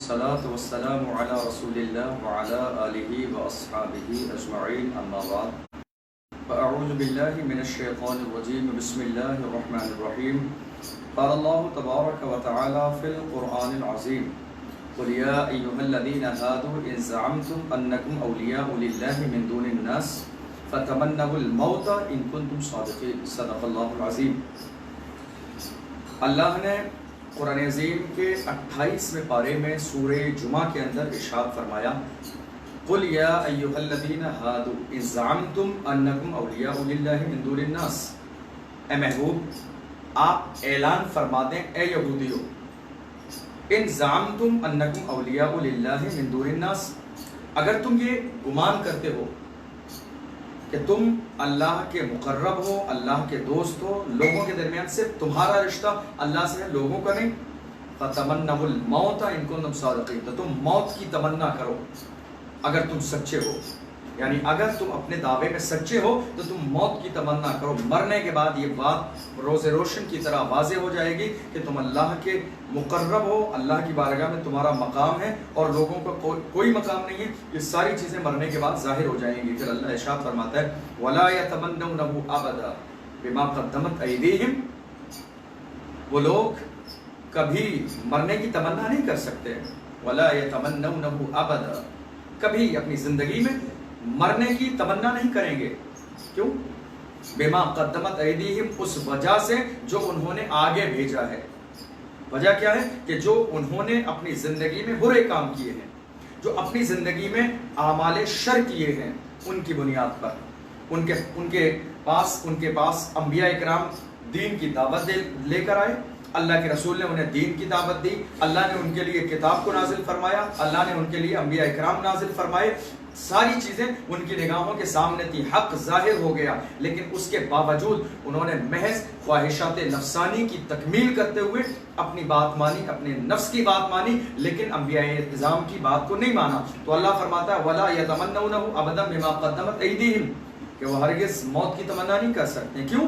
والصلاة والسلام على رسول الله وعلى آله وأصحابه أجمعين أما بعد فأعوذ بالله من الشيطان الرجيم بسم الله الرحمن الرحيم قال الله تبارك وتعالى في القرآن العظيم قل يا أيها الذين هادوا إن زعمتم أنكم أولياء لله من دون الناس فتمنوا الموت إن كنتم صادقين صدق الله العظيم۔ اللہ نے قرآن عظیم کے 28ویں پارے میں سورہ جمعہ کے اندر ارشاد فرمایا قل یا ایھا الذین ہادوا ان زعمتم انکم اولیاء للہ من دون الناس، اے محبوب آپ اعلان فرما دیں اے یہودیو، ان زعمتم انکم اولیاء للہ من دون الناس، اگر تم یہ گمان کرتے ہو کہ تم اللہ کے مقرب ہو، اللہ کے دوست ہو، لوگوں کے درمیان صرف تمہارا رشتہ اللہ سے ہے، لوگوں کا نہیں، فَتَمَنَّوُا الْمَوْتَ إِن كُنتُمْ صَادِقِينَ، تو تم موت کی تمنا کرو اگر تم سچے ہو، یعنی اگر تم اپنے دعوے میں سچے ہو تو تم موت کی تمنا کرو۔ مرنے کے بعد یہ بات روز روشن کی طرح واضح ہو جائے گی کہ تم اللہ کے مقرب ہو، اللہ کی بارگاہ میں تمہارا مقام ہے اور لوگوں کا کوئی مقام نہیں ہے، یہ ساری چیزیں مرنے کے بعد ظاہر ہو جائیں گی۔ پھر اللہ ارشاد فرماتا ہے وَلَا يَتَمَنَّوْنَهُ أَبَدًا بِمَا قَدَّمَتْ أَيْدِيهِمْ، وہ لوگ کبھی مرنے کی تمنا نہیں کر سکتے، وَلَا يَتَمَنَّوْنَهُ أَبَدًا، کبھی اپنی زندگی میں مرنے کی تمنا نہیں کریں گے، کیوں؟ بما قدمت ایدیہم، اس وجہ سے جو انہوں نے آگے بھیجا ہے۔ وجہ کیا ہے؟ کہ جو انہوں نے اپنی زندگی میں برے کام کیے ہیں، جو اپنی زندگی میں اعمال شر کیے ہیں، ان کی بنیاد پر ان کے پاس انبیاء اکرام دین کی دعوت لے کر آئے، اللہ کے رسول نے انہیں دین کی دعوت دی، اللہ نے ان کے لیے کتاب کو نازل فرمایا، اللہ نے ان کے لیے انبیاء اکرام نازل فرمائے، ساری چیزیں ان کی نگاہوں کے سامنے تھی، حق ظاہر ہو گیا، لیکن اس کے باوجود انہوں نے محض خواہشات نفسانی کی تکمیل کرتے ہوئے اپنی بات مانی، اپنے نفس کی بات مانی، لیکن انبیاء اعظام کی بات کو نہیں مانا۔ تو اللہ فرماتا ہے وَلَا يَتَمَنَّوْنَهُ أَبَدًا بِمَا قَدَّمَتْ أَيْدِيهِمْ، کہ وہ ہرگز موت کی تمنا نہیں کر سکتے۔ کیوں؟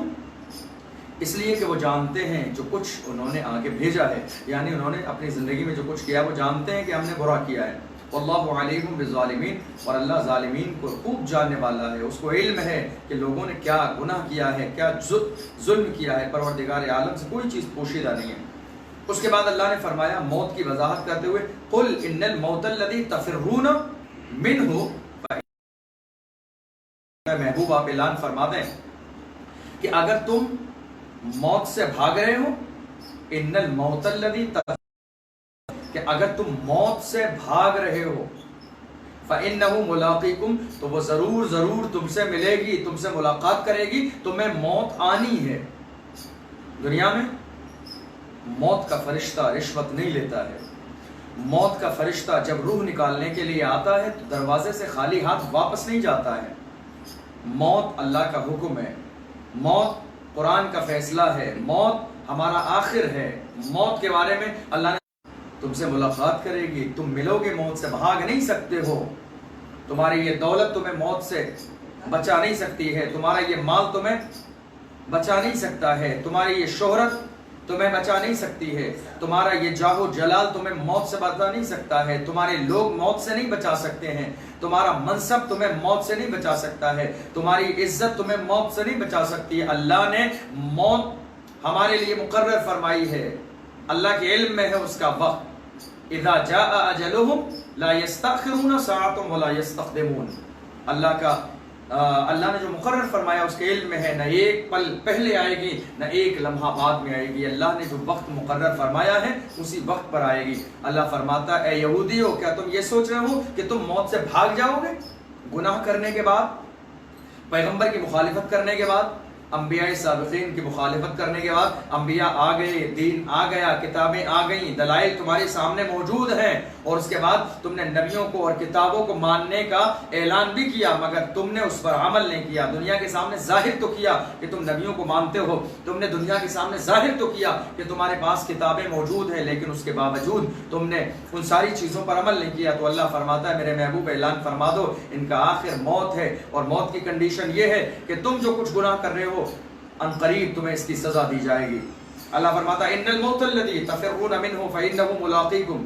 اس لیے کہ وہ جانتے ہیں جو کچھ انہوں نے آگے بھیجا ہے، یعنی انہوں نے اپنی زندگی میں جو کچھ کیا وہ جانتے ہیں کہ ہم نے برا کیا ہے۔ واللہ علیم بالظالمین، اور اللہ ظالمین کو خوب جاننے والا ہے، اس کو علم ہے کہ لوگوں نے کیا گناہ کیا ہے، کیا ظلم کیا ہے، پروردگار عالم سے کوئی چیز پوشیدہ نہیں ہے۔ اس کے بعد اللہ نے فرمایا موت کی وضاحت کرتے ہوئے قل ان الموت الذی تفرون منہ، محبوب آپ اعلان فرما دیں کہ اگر تم موت سے بھاگ رہے ہو، ان الموت الذی، کہ اگر تم موت سے بھاگ رہے ہو، فَإِنَّهُ مُلَاقِيكُمْ، تو وہ ضرور تم سے ملے گی، تم سے ملاقات کرے گی، تمہیں موت آنی ہے۔ دنیا میں موت کا فرشتہ رشوت نہیں لیتا ہے، موت کا فرشتہ جب روح نکالنے کے لیے آتا ہے تو دروازے سے خالی ہاتھ واپس نہیں جاتا ہے۔ موت اللہ کا حکم ہے، موت قرآن کا فیصلہ ہے، موت ہمارا آخر ہے۔ موت کے بارے میں اللہ نے تم سے ملاقات کرے گی، تم ملو گے، موت سے بھاگ نہیں سکتے ہو، تمہاری یہ دولت تمہیں موت سے بچا نہیں سکتی ہے، تمہارا یہ مال تمہیں بچا نہیں سکتا ہے، تمہاری یہ شہرت تمہیں بچا نہیں سکتی ہے، تمہارا یہ جاہ و جلال تمہیں موت سے بچا نہیں سکتا ہے، تمہارے لوگ موت سے نہیں بچا سکتے ہیں، تمہارا منصب تمہیں موت سے نہیں بچا سکتا ہے، تمہاری عزت تمہیں موت سے نہیں بچا سکتی ہے۔ اللہ نے موت ہمارے لیے مقرر فرمائی ہے، اللہ کے علم میں ہے اس کا وقت۔ اذا جاء اجلهم لا يستأخرون ساعة ولا يستقدمون، اللہ نے جو مقرر فرمایا اس کے علم میں ہے، نہ ایک پل پہلے آئے گی نہ ایک لمحہ بعد میں آئے گی، اللہ نے جو وقت مقرر فرمایا ہے اسی وقت پر آئے گی۔ اللہ فرماتا ہے اے یہودیو، کیا تم یہ سوچ رہے ہو کہ تم موت سے بھاگ جاؤ گے؟ گناہ کرنے کے بعد، پیغمبر کی مخالفت کرنے کے بعد، انبیاء سابقین کی مخالفت کرنے کے بعد، انبیاء آ گئے، دین آ گیا، کتابیں آ گئیں، دلائل تمہارے سامنے موجود ہیں، اور اس کے بعد تم نے نبیوں کو اور کتابوں کو ماننے کا اعلان بھی کیا، مگر تم نے اس پر عمل نہیں کیا۔ دنیا کے سامنے ظاہر تو کیا کہ تم نبیوں کو مانتے ہو، تم نے دنیا کے سامنے ظاہر تو کیا کہ تمہارے پاس کتابیں موجود ہیں، لیکن اس کے باوجود تم نے ان ساری چیزوں پر عمل نہیں کیا۔ تو اللہ فرماتا ہے میرے محبوب اعلان فرما دو ان کا آخر موت ہے، اور موت کی کنڈیشن یہ ہے کہ تم جو کچھ گناہ کر رہے ہو ان قریب تمہیں اس کی سزا دی جائے گی۔ اللہ فرماتا ہے ان الموت الذی تفرون منہ فإنہ ملاقیکم،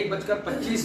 1:25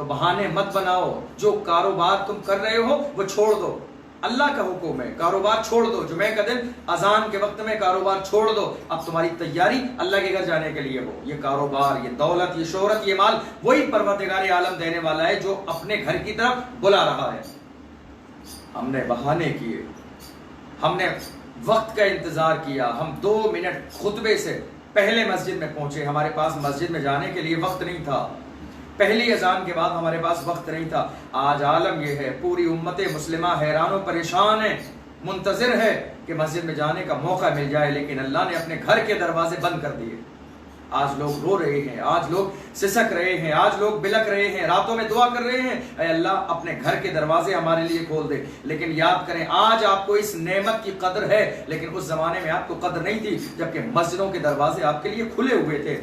تو بہانے مت بناؤ، جو کاروبار تم کر رہے ہو وہ چھوڑ دو، اللہ کا حکم ہے کاروبار چھوڑ دو، جمعہ کا دن اذان کے وقت میں کاروبار چھوڑ دو، اب تمہاری تیاری اللہ کے گھر جانے کے لیے ہو۔ یہ کاروبار، یہ دولت، یہ شہرت، یہ مال وہی پروردگار عالم دینے والا ہے جو اپنے گھر کی طرف بلا رہا ہے۔ ہم نے بہانے کیے، ہم نے وقت کا انتظار کیا، ہم 2 منٹ خطبے سے پہلے مسجد میں پہنچے، ہمارے پاس مسجد میں جانے کے لیے وقت نہیں تھا، پہلی اذان کے بعد ہمارے پاس وقت نہیں تھا۔ آج عالم یہ ہے، پوری امت مسلمہ حیران و پریشان ہے، منتظر ہے کہ مسجد میں جانے کا موقع مل جائے، لیکن اللہ نے اپنے گھر کے دروازے بند کر دیے۔ آج لوگ رو رہے ہیں، آج لوگ سسک رہے ہیں، آج لوگ بلک رہے ہیں، راتوں میں دعا کر رہے ہیں اے اللہ اپنے گھر کے دروازے ہمارے لیے کھول دے۔ لیکن یاد کریں آج آپ کو اس نعمت کی قدر ہے، لیکن اس زمانے میں آپ کو قدر نہیں تھی جبکہ مسجدوں کے دروازے آپ کے لیے کھلے ہوئے تھے،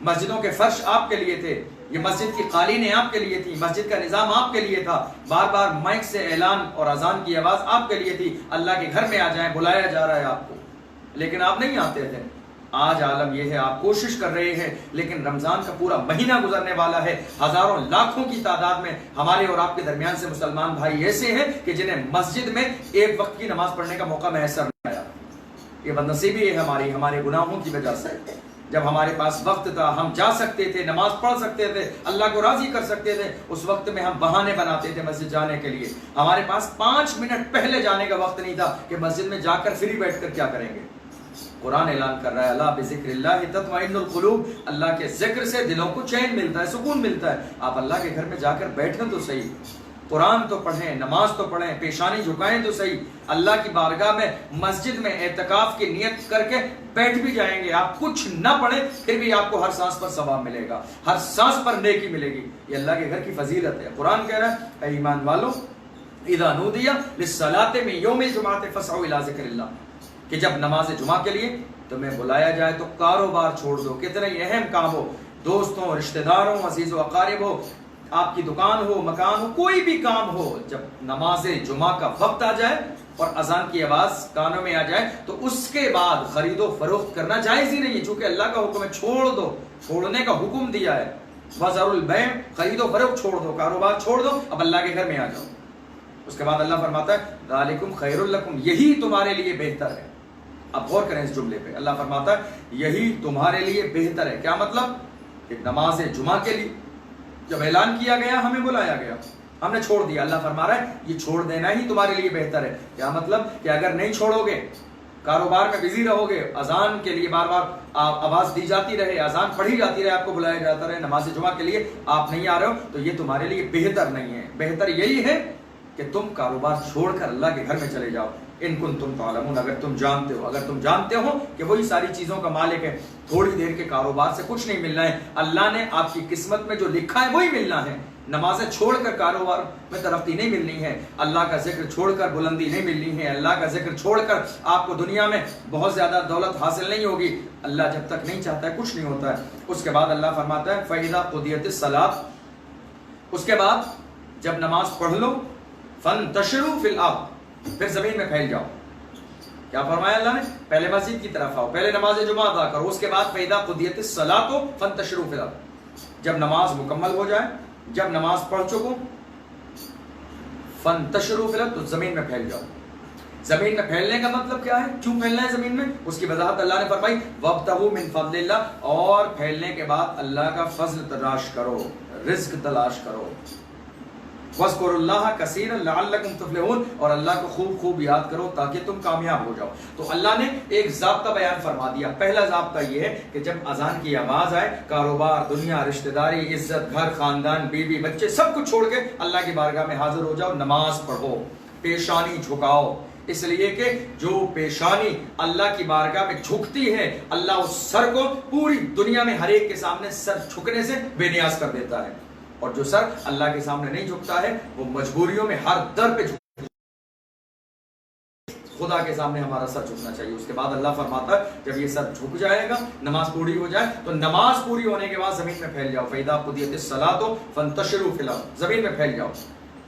مسجدوں کے فرش آپ کے لیے تھے، یہ مسجد کی قالینیں آپ کے لیے تھی، مسجد کا نظام آپ کے لیے تھا، بار بار مائک سے اعلان اور اذان کی آواز آپ کے لیے تھی، اللہ کے گھر میں آ جائیں، بلایا جا رہا ہے آپ کو، لیکن آپ نہیں آتے تھے۔ آج عالم یہ ہے، آپ کوشش کر رہے ہیں، لیکن رمضان کا پورا مہینہ گزرنے والا ہے، ہزاروں لاکھوں کی تعداد میں ہمارے اور آپ کے درمیان سے مسلمان بھائی ایسے ہیں کہ جنہیں مسجد میں ایک وقت کی نماز پڑھنے کا موقع میسر نہیں آیا۔ یہ بدنصیبی ہے ہمارے گناہوں کی وجہ سے۔ جب ہمارے پاس وقت تھا، ہم جا سکتے تھے، نماز پڑھ سکتے تھے، اللہ کو راضی کر سکتے تھے، اس وقت میں ہم بہانے بناتے تھے مسجد جانے کے لیے۔ ہمارے پاس 5 منٹ پہلے جانے کا وقت نہیں تھا کہ مسجد میں جا کر فری بیٹھ کر کیا کریں گے۔ قرآن اعلان کر رہا ہے اللہ بذکر اللہ تطمئن القلوب، اللہ کے ذکر سے دلوں کو چین ملتا ہے، سکون ملتا ہے۔ آپ اللہ کے گھر میں جا کر بیٹھیں تو صحیح، قرآن تو پڑھیں، نماز تو پڑھیں، پیشانی جھکائیں تو صحیح، اللہ کی بارگاہ میں مسجد میں اعتکاف کی نیت کر کے بیٹھ بھی جائیں گے، آپ کچھ نہ پڑھیں پھر بھی آپ کو ہر سانس پر ثواب ملے گا، ہر سانس پر نیکی ملے گی۔ یہ اللہ کے گھر کی فضیلت ہے۔ قرآن کہہ رہا ہے اے ایمان والو اذا نودی للصلاۃ من یوم الجمعۃ فاسعوا الی ذکر اللہ، کہ جب نماز جمعہ کے لیے تمہیں بلایا جائے تو کاروبار چھوڑ دو، کتنا ہی اہم کام ہو، دوستوں، رشتہ داروں، عزیز و اقارب ہو، آپ کی دکان ہو، مکان ہو، کوئی بھی کام ہو، جب نماز جمعہ کا وقت آ جائے اور اذان کی آواز کانوں میں آ جائے تو اس کے بعد خرید و فروخت کرنا جائز ہی نہیں ہے، چونکہ اللہ کا حکم ہے چھوڑ دو، چھوڑنے کا حکم دیا ہے۔ وَذَرُوا الْبَيْعَ، خرید و فروخت چھوڑ دو، کاروبار چھوڑ دو، اب اللہ کے گھر میں آ جاؤ۔ اس کے بعد اللہ فرماتا ہے ذَلِكُمْ خَيْرٌ لَكُمْ، یہی تمہارے لیے بہتر ہے۔ اب غور کریں اس جملے پہ، اللہ فرماتا ہے یہی تمہارے لیے بہتر ہے۔ کیا مطلب؟ کہ نماز جمعہ کے لیے جب اعلان کیا گیا، ہمیں بلایا گیا، ہم نے چھوڑ دیا، اللہ فرما رہا ہے یہ چھوڑ دینا ہی تمہارے لیے بہتر ہے۔ کیا مطلب؟ کہ اگر نہیں چھوڑو گے، کاروبار میں بزی رہو گے، اذان کے لیے بار بار آواز دی جاتی رہے، اذان پڑھی جاتی رہے، آپ کو بلایا جاتا رہے، نماز جمعہ کے لیے آپ نہیں آ رہے ہو، تو یہ تمہارے لیے بہتر نہیں ہے۔ بہتر یہی ہے کہ تم کاروبار چھوڑ کر اللہ کے گھر میں چلے جاؤ۔ ان کنتم تعلمون، اگر تم جانتے ہو کہ وہی ساری چیزوں کا مالک ہے، تھوڑی دیر کے کاروبار سے کچھ نہیں ملنا ہے، اللہ نے آپ کی قسمت میں جو لکھا ہے وہی ملنا ہے۔ نمازیں چھوڑ کر کاروبار میں ترقی نہیں ملنی ہے، اللہ کا ذکر چھوڑ کر بلندی نہیں ملنی ہے، اللہ کا ذکر چھوڑ کر آپ کو دنیا میں بہت زیادہ دولت حاصل نہیں ہوگی، اللہ جب تک نہیں چاہتا ہے کچھ نہیں ہوتا ہے۔ اس کے بعد اللہ فرماتا ہے فَإِذَا قُضِيَتِ الصَّلَاةُ، اس کے بعد جب نماز پڑھ لو فَانْتَشِرُوا فِي الْأَرْضِ، پھر زمین میں پھیل جاؤ۔ کیا فرمایا اللہ نے؟ پہلے مسجد کی طرف آؤ، پہلے نماز جمعہ ادا کرو، اس کے بعد فَإِذَا قُضِيَتِ الصَّلَاةُ فَانْتَشِرُوا فِي الْأَرْضِ، جب نماز مکمل ہو جائے، جب نماز پڑھ چکو، فَانْتَشِرُوا فِي الْأَرْضِ، تو زمین میں پھیل جاؤ۔ زمین میں پھیلنے کا مطلب کیا ہے؟ کیوں پھیلنا ہے زمین میں؟ اس کی وضاحت اللہ نے فرمائی وَابْتَغُوا مِن فَضْلِ اللَّهِ، اور پھیلنے کے بعد اللہ کا فضل تلاش کرو، رزق تلاش کرو۔ وَاذْكُرُوا اللَّهَ كَثِيرًا لَعَلَّكُمْ تُفْلِحُونَ، اور اللہ کو خوب خوب یاد کرو تاکہ تم کامیاب ہو جاؤ۔ تو اللہ نے ایک ضابطہ بیان فرما دیا۔ پہلا ضابطہ یہ ہے کہ جب اذان کی آواز آئے، کاروبار، دنیا، رشتہ داری، عزت، گھر، خاندان، بیوی، بچے، سب کچھ چھوڑ کے اللہ کی بارگاہ میں حاضر ہو جاؤ، نماز پڑھو، پیشانی جھکاؤ، اس لیے کہ جو پیشانی اللہ کی بارگاہ میں جھکتی ہے، اللہ اس سر کو پوری دنیا میں ہر ایک کے سامنے سر جھکنے سے بے نیاز کر دیتا ہے، اور جو سر اللہ کے سامنے نہیں جھکتا ہے وہ مجبوریوں میں ہر در پہ جھکتا ہے۔ خدا کے سامنے ہمارا سر جھکنا چاہیے۔ اس کے بعد اللہ فرماتا ہے جب یہ سر جھک جائے گا، نماز پوری ہو جائے، تو نماز پوری ہونے کے بعد زمین میں پھیل جاؤ۔ فَإِذَا قُضِيَتِ الصَّلَاةُ فَانْتَشِرُوا فِي الْأَرْضِ، زمین میں پھیل جاؤ،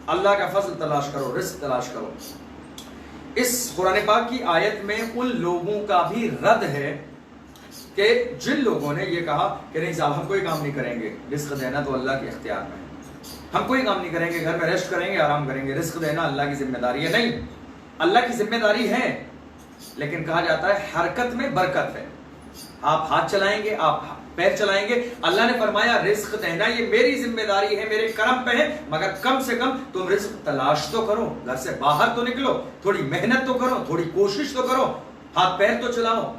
اللہ کا فضل تلاش کرو، رزق تلاش کرو۔ اس قرآن پاک کی آیت میں ان لوگوں کا بھی رد ہے کہ جن لوگوں نے یہ کہا کہ نہیں صاحب ہم کوئی کام نہیں کریں گے، رزق دینا تو اللہ کے اختیار میں ہے۔ ہم کوئی کام نہیں کریں گے، گھر میں ریسٹ کریں گے، آرام کریں گے. رزق دینا اللہ کی ذمہ داری ہے. نہیں، اللہ کی ذمہ داری ہے، لیکن کہا جاتا ہے حرکت میں برکت ہے. آپ ہاتھ چلائیں گے، آپ پیر چلائیں گے. اللہ نے فرمایا رزق دینا یہ میری ذمہ داری ہے، میرے کرم پہ ہے، مگر کم سے کم تم رزق تلاش تو کرو، گھر سے باہر تو نکلو، تھوڑی محنت تو کرو، تھوڑی کوشش تو کرو، ہاتھ پیر تو چلاؤ.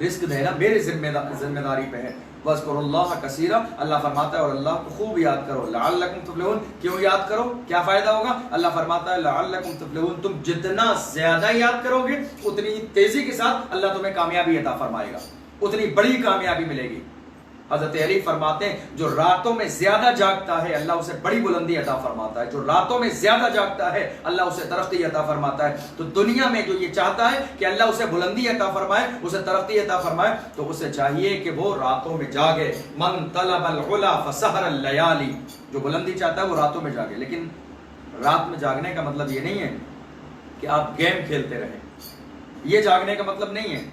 رزق دینا میری ذمہ داری پہ ہے. وَاذْكُرُوا اللَّهَ كَثِيرًا، اللہ فرماتا ہے اور اللہ کو خوب یاد کرو. لَعَلَّكُمْ تُفْلِحُونَ، کیوں یاد کرو، کیا فائدہ ہوگا؟ اللہ فرماتا ہے لَعَلَّكُمْ تُفْلِحُونَ، تم جتنا زیادہ یاد کرو گے اتنی تیزی کے ساتھ اللہ تمہیں کامیابی عطا فرمائے گا، اتنی بڑی کامیابی ملے گی. حضرت علی فرماتے ہیں جو راتوں میں زیادہ جاگتا ہے اللہ اسے بڑی بلندی عطا فرماتا ہے. جو راتوں میں زیادہ جاگتا ہے اللہ اسے ترقی عطا فرماتا ہے. تو دنیا میں جو یہ چاہتا ہے کہ اللہ اسے بلندی عطا فرمائے، اسے ترقی عطا فرمائے، تو اسے چاہیے کہ وہ راتوں میں جاگے. من طلب العلا فسحر اللیالی، جو بلندی چاہتا ہے وہ راتوں میں جاگے. لیکن رات میں جاگنے کا مطلب یہ نہیں ہے کہ آپ گیم کھیلتے رہیں، یہ جاگنے کا مطلب نہیں ہے.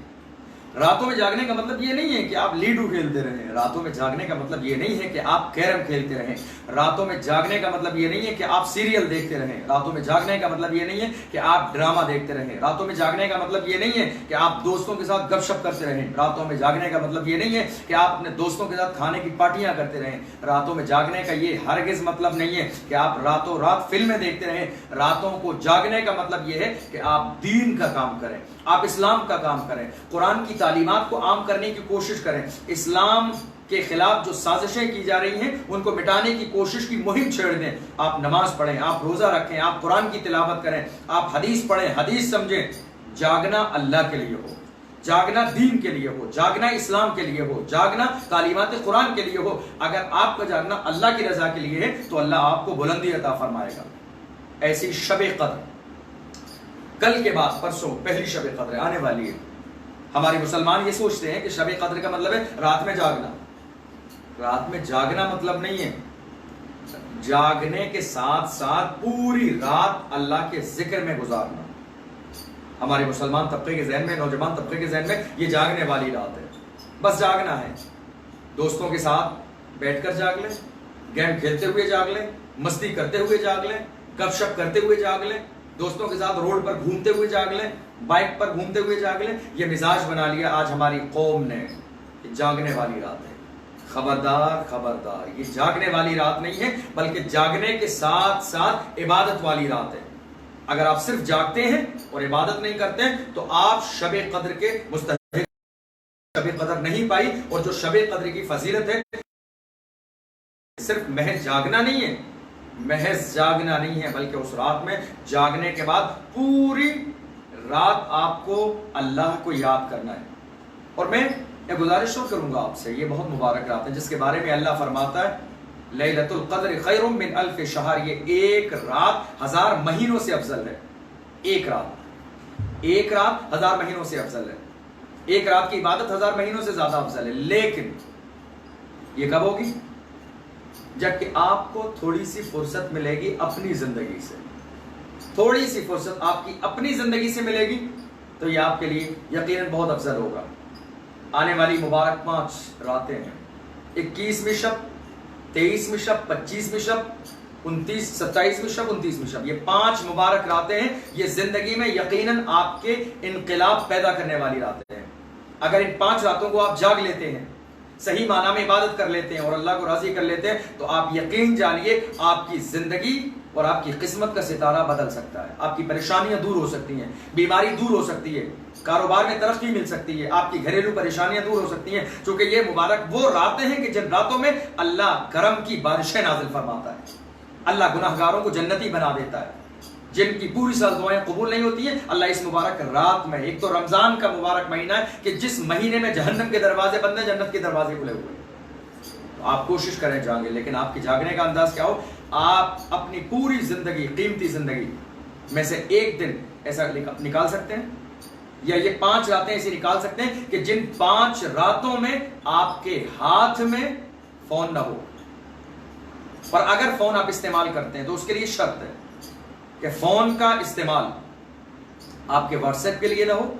راتوں میں جاگنے کا مطلب یہ نہیں ہے کہ آپ لیڈو کھیلتے رہیں. راتوں میں جاگنے کا مطلب یہ نہیں ہے کہ آپ کیرم کھیلتے رہیں. راتوں میں جاگنے کا مطلب یہ نہیں ہے کہ آپ سیریل دیکھتے رہیں. راتوں میں جاگنے کا مطلب یہ نہیں ہے کہ آپ ڈرامہ دیکھتے رہیں. راتوں میں جاگنے کا مطلب یہ نہیں ہے کہ آپ دوستوں کے ساتھ گپ شپ کرتے رہیں. راتوں میں جاگنے کا مطلب یہ نہیں ہے کہ آپ اپنے دوستوں کے ساتھ کھانے کی پارٹیاں کرتے رہیں. راتوں میں جاگنے کا یہ ہرگز مطلب نہیں ہے کہ آپ راتوں رات فلمیں دیکھتے رہیں. راتوں کو جاگنے کا مطلب یہ ہے کہ آپ دین کا کام کریں، آپ اسلام کا کام کریں، قرآن کی تعلیمات کو عام کرنے کی کوشش کریں. اسلام کے خلاف جو سازشیں کی جا رہی ہیں ان کو مٹانے کی کوشش کی مہم چھیڑ دیں. آپ نماز پڑھیں، آپ روزہ رکھیں، آپ قرآن کی تلاوت کریں، آپ حدیث پڑھیں، حدیث سمجھیں. جاگنا اللہ کے لیے ہو، جاگنا دین کے لیے ہو، جاگنا اسلام کے لیے ہو، جاگنا تعلیمات قرآن کے لیے ہو. اگر آپ کا جاگنا اللہ کی رضا کے لیے ہے تو اللہ آپ کو بلندی عطا فرمائے گا. ایسی شب قدر کل کے بعد پرسوں پہلی شب قدر آنے والی ہے. ہمارے مسلمان یہ سوچتے ہیں کہ شب قدر کا مطلب ہے رات میں جاگنا. رات میں جاگنا مطلب نہیں ہے. جاگنے کے ساتھ ساتھ پوری رات اللہ کے ذکر میں گزارنا. ہمارے مسلمان طبقے کے ذہن میں، نوجوان طبقے کے ذہن میں یہ جاگنے والی رات ہے. بس جاگنا ہے، دوستوں کے ساتھ بیٹھ کر جاگ لیں، گیم کھیلتے ہوئے جاگ لیں، مستی کرتے ہوئے جاگ لیں، گپ شپ کرتے ہوئے جاگ لیں، دوستوں کے ساتھ روڈ پر گھومتے ہوئے جاگ لیں، بائک پر گھومتے ہوئے جاگ لیں. یہ مزاج بنا لیا آج ہماری قوم نے کہ جاگنے والی رات ہے. خبردار خبردار، یہ جاگنے والی رات نہیں ہے بلکہ جاگنے کے ساتھ ساتھ عبادت والی رات ہے. اگر آپ صرف جاگتے ہیں اور عبادت نہیں کرتے تو آپ شب قدر کے مستحق، شب قدر نہیں پائی. اور جو شب قدر کی فضیلت ہے صرف محض جاگنا نہیں ہے، محض جاگنا نہیں ہے بلکہ اس رات میں جاگنے کے بعد پوری رات آپ کو اللہ کو یاد کرنا ہے. اور میں ایک گزارش اور کروں گا آپ سے، یہ بہت مبارک رات ہے جس کے بارے میں اللہ فرماتا ہے لیلۃ القدر خیر من الف شہر. یہ ایک رات 1000 مہینوں سے افضل ہے. ایک رات 1000 مہینوں سے افضل ہے. ایک رات کی عبادت 1000 مہینوں سے زیادہ افضل ہے. لیکن یہ کب ہوگی؟ جبکہ آپ کو تھوڑی سی فرصت ملے گی اپنی زندگی سے. تھوڑی سی فرصت آپ کی اپنی زندگی سے ملے گی تو یہ آپ کے لیے یقیناً بہت افضل ہوگا. آنے والی مبارک 5 راتیں ہیں، 21ویں شب، 23ویں شب، 25ویں شب، 29، 27ویں شب، 29ویں شب. یہ 5 مبارک راتیں ہیں. یہ زندگی میں یقیناً آپ کے انقلاب پیدا کرنے والی راتیں ہیں. اگر ان 5 راتوں کو آپ جاگ لیتے ہیں، صحیح معنی میں عبادت کر لیتے ہیں اور اللہ کو راضی کر لیتے ہیں تو آپ یقین جانیے آپ کی زندگی اور آپ کی قسمت کا ستارہ بدل سکتا ہے. آپ کی پریشانیاں دور ہو سکتی ہیں، بیماری دور ہو سکتی ہے، کاروبار میں ترقی مل سکتی ہے، آپ کی گھریلو پریشانیاں دور ہو سکتی ہیں. چونکہ یہ مبارک وہ راتیں ہیں کہ جن راتوں میں اللہ کرم کی بارشیں نازل فرماتا ہے. اللہ گناہگاروں کو جنتی بنا دیتا ہے. جن کی پوری سال دعائیں قبول نہیں ہوتی ہیں، اللہ اس مبارک رات میں، ایک تو رمضان کا مبارک مہینہ ہے کہ جس مہینے میں جہنم کے دروازے بند ہیں، جنت کے دروازے کھلے ہوئے ہیں. تو آپ کوشش کریں جاگیں، لیکن آپ کی جاگنے کا انداز کیا ہو؟ آپ اپنی پوری زندگی، قیمتی زندگی میں سے ایک دن ایسا نکال سکتے ہیں، یا یہ 5 راتیں ایسی نکال سکتے ہیں کہ جن 5 راتوں میں آپ کے ہاتھ میں فون نہ ہو. اور اگر فون آپ استعمال کرتے ہیں تو اس کے لیے شرط ہے کہ فون کا استعمال آپ کے واٹس ایپ کے لیے نہ ہو،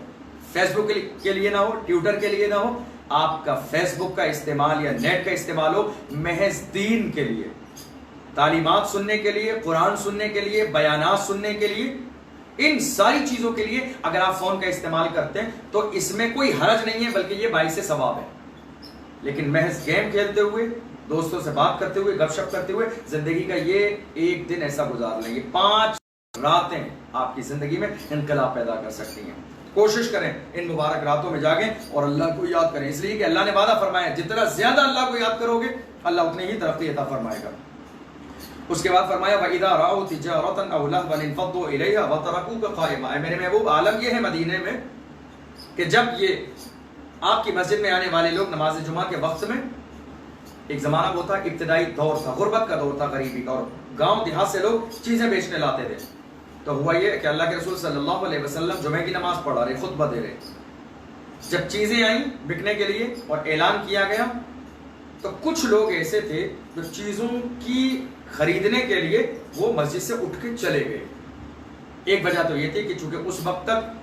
فیس بک کے لیے نہ ہو، ٹویٹر کے لیے نہ ہو. آپ کا فیس بک کا استعمال یا نیٹ کا استعمال ہو محض دین کے لیے، تعلیمات سننے کے لیے، قرآن سننے کے لیے، بیانات سننے کے لیے، ان ساری چیزوں کے لیے اگر آپ فون کا استعمال کرتے ہیں تو اس میں کوئی حرج نہیں ہے، بلکہ یہ باعث ثواب ہے۔ لیکن محض گیم کھیلتے ہوئے، دوستوں سے بات کرتے ہوئے، گپ شپ کرتے ہوئے زندگی کا یہ ایک دن ایسا گزار لیں گے، 5 راتیں آپ کی زندگی میں انقلاب پیدا کر سکتی ہیں۔ کوشش کریں ان مبارک راتوں میں جاگیں اور اللہ کو یاد کریں، اس لیے کہ اللہ نے وعدہ فرمایا جتنا زیادہ اللہ کو یاد کرو گے اللہ اتنی ہی ترقی عطا فرمائے گا۔ اس کے بعد فرمایا وَإِذَا رَأَوْا تِجَارَةً أَوْ لَهْوًا انفضوا إِلَيْهَا وَتَرَكُوكَ قَائِمًا۔ اے میرے محبوب، عالم یہ ہے مدینے میں کہ جب یہ آپ کی مسجد میں آنے والے لوگ نماز جمعہ کے وقت میں، ایک زمانہ وہ تھا، ابتدائی دور تھا، غربت کا دور تھا، غریبی کا، اور گاؤں دیہات سے لوگ چیزیں بیچنے لاتے تھے، تو ہوا یہ کہ اللہ کے رسول صلی اللہ علیہ وسلم جمعے کی نماز پڑھا رہے، خطبہ دے رہے، جب چیزیں آئیں بکنے کے لیے اور اعلان کیا گیا تو کچھ لوگ ایسے تھے جو چیزوں کی خریدنے کے لیے وہ مسجد سے اٹھ کے چلے گئے۔ ایک وجہ تو یہ تھی کہ چونکہ اس وقت تک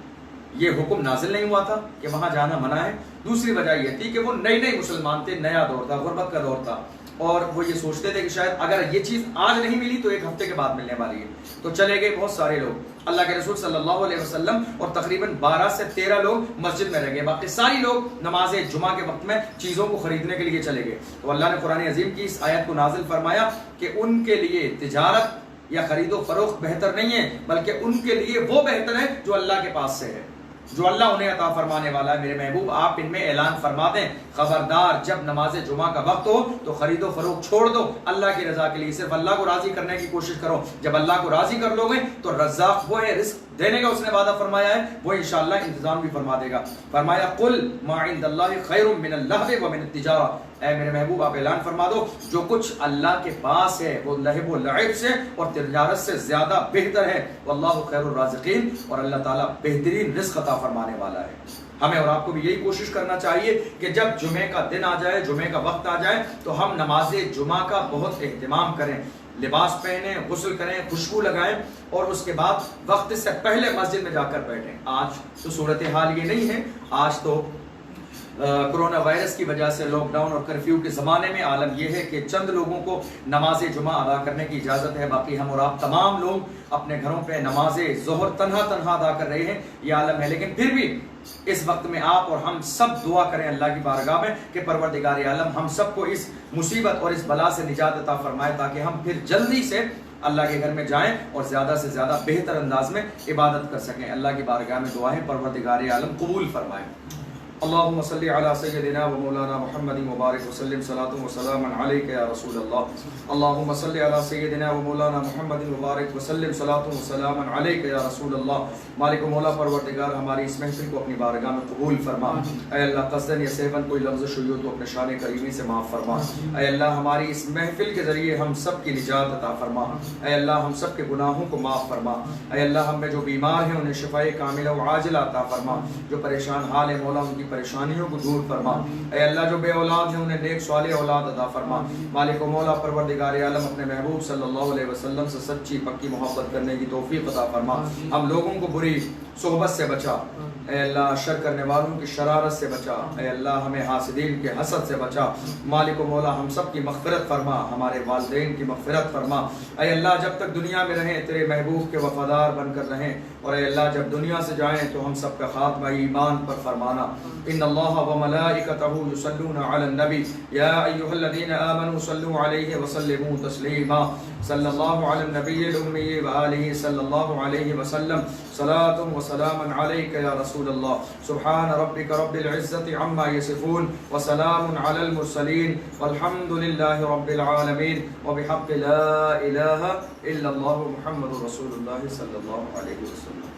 یہ حکم نازل نہیں ہوا تھا کہ وہاں جانا منع ہے، دوسری وجہ یہ تھی کہ وہ نئے مسلمان تھے، نیا دور تھا، غربت کا دور تھا، اور وہ یہ سوچتے تھے کہ شاید اگر یہ چیز آج نہیں ملی تو ایک ہفتے کے بعد ملنے والی ہے، تو چلے گئے بہت سارے لوگ۔ اللہ کے رسول صلی اللہ علیہ وسلم اور تقریباً 12 سے 13 لوگ مسجد میں رہ گئے، باقی ساری لوگ نماز جمعہ کے وقت میں چیزوں کو خریدنے کے لیے چلے گئے۔ تو اللہ نے قرآن عظیم کی اس آیت کو نازل فرمایا کہ ان کے لیے تجارت یا خرید و فروخت بہتر نہیں ہے، بلکہ ان کے لیے وہ بہتر ہے جو اللہ کے پاس سے ہے، جو اللہ انہیں عطا فرمانے والا ہے۔ میرے محبوب، آپ ان میں اعلان فرما دیں، خبردار جب نماز جمعہ کا وقت ہو تو خرید و فروخت چھوڑ دو، اللہ کی رضا کے لیے صرف اللہ کو راضی کرنے کی کوشش کرو۔ جب اللہ کو راضی کر لو گے تو رزاق وہ ہے، رزق دینے کا اس نے وعدہ فرمایا ہے، وہ انشاءاللہ انتظام بھی فرما دے گا۔ فرمایا قل ما عند اللہ خیر من اللہو ومن التجارہ، اے میرے محبوب آپ اعلان فرما دو جو کچھ اللہ کے پاس ہے وہ لہو و لعب سے اور تجارت سے زیادہ بہتر ہے، واللہ خیر الرازقین، اور اللہ تعالیٰ بہترین رزق عطا فرمانے والا ہے۔ ہمیں اور آپ کو بھی یہی کوشش کرنا چاہیے کہ جب جمعے کا دن آ جائے، جمعے کا وقت آ جائے تو ہم نماز جمعہ کا بہت اہتمام کریں، لباس پہنیں، غسل کریں، خوشبو لگائیں، اور اس کے بعد وقت سے پہلے مسجد میں جا کر بیٹھیں۔ آج تو صورتحال یہ نہیں ہے، آج تو کرونا وائرس کی وجہ سے لاک ڈاؤن اور کرفیو کے زمانے میں عالم یہ ہے کہ چند لوگوں کو نماز جمعہ ادا کرنے کی اجازت ہے، باقی ہم اور آپ تمام لوگ اپنے گھروں پہ نماز ظہر تنہا ادا کر رہے ہیں، یہ عالم ہے۔ لیکن پھر بھی اس وقت میں آپ اور ہم سب دعا کریں اللہ کی بارگاہ میں کہ پروردگار عالم ہم سب کو اس مصیبت اور اس بلا سے نجات عطا فرمائے، تاکہ ہم پھر جلدی سے اللہ کے گھر میں جائیں اور زیادہ سے زیادہ بہتر انداز میں عبادت کر سکیں۔ اللہ کی بارگاہ میں دعا ہے پروردگار عالم قبول فرمائے۔ اللهم صل على سيدنا ومولانا محمد مبارك وسلم صلاة وسلاما عليك يا رسول الله اللهم صل على سيدنا ومولانا محمد مبارك وسلم صلاة وسلاما عليك يا رسول الله مالک و مولا پروردگار ہماری اس محفل کو اپنی بارگاہ میں قبول فرما۔ اے اللہ قصدن یا سہون کوئی لفظ شیو تو اپنے شان کریمی سے معاف فرما۔ اے اللہ ہماری اس محفل کے ذریعے ہم سب کی نجات عطا فرما۔ اے اللہ ہم سب کے گناہوں کو معاف فرما۔ اے اللہ ہم میں جو بیمار ہیں انہیں شفائے کاملہ و عاجلہ عطا فرما، جو پریشان حال ہے مولا ان کی پریشانیوں کو دور فرما۔ اے اللہ جو بے اولاد ہیں انہیں نیک صالح اولاد عطا فرما۔ مالک و مولا پروردگار عالم اپنے محبوب صلی اللہ علیہ وسلم سے سچی پکی محبت کرنے کی توفیق عطا فرما۔ ہم لوگوں کو بری صحبت سے بچا، اے اللہ شر کرنے والوں کی شرارت سے بچا، اے اللہ ہمیں حاسدین کے حسد سے بچا۔ مالک و مولا ہم سب کی مغفرت فرما، ہمارے والدین کی مغفرت فرما۔ اے اللہ جب تک دنیا میں رہیں تیرے محبوب کے وفادار بن کر رہیں، اور اے اللہ جب دنیا سے جائیں تو ہم سب کا خاتمہ ایمان پر فرمانا۔ ان اللہ وملائکتہ یصلون علی النبی یا ایھا الذین آمنوا صلوا علیہ وسلموا تسلیما۔ صلی اللہ علی النبی الامی وآلہ صلی اللہ علیہ وسلم صلاۃ وسلاما علیک یا رسول اللہ۔ سبحان ربک رب العزۃ عما یصفون وسلام علی المرسلین والحمد للہ رب العالمین وبحق لا الہ الا اللہ محمد رسول اللہ صلی اللہ علیہ وسلم۔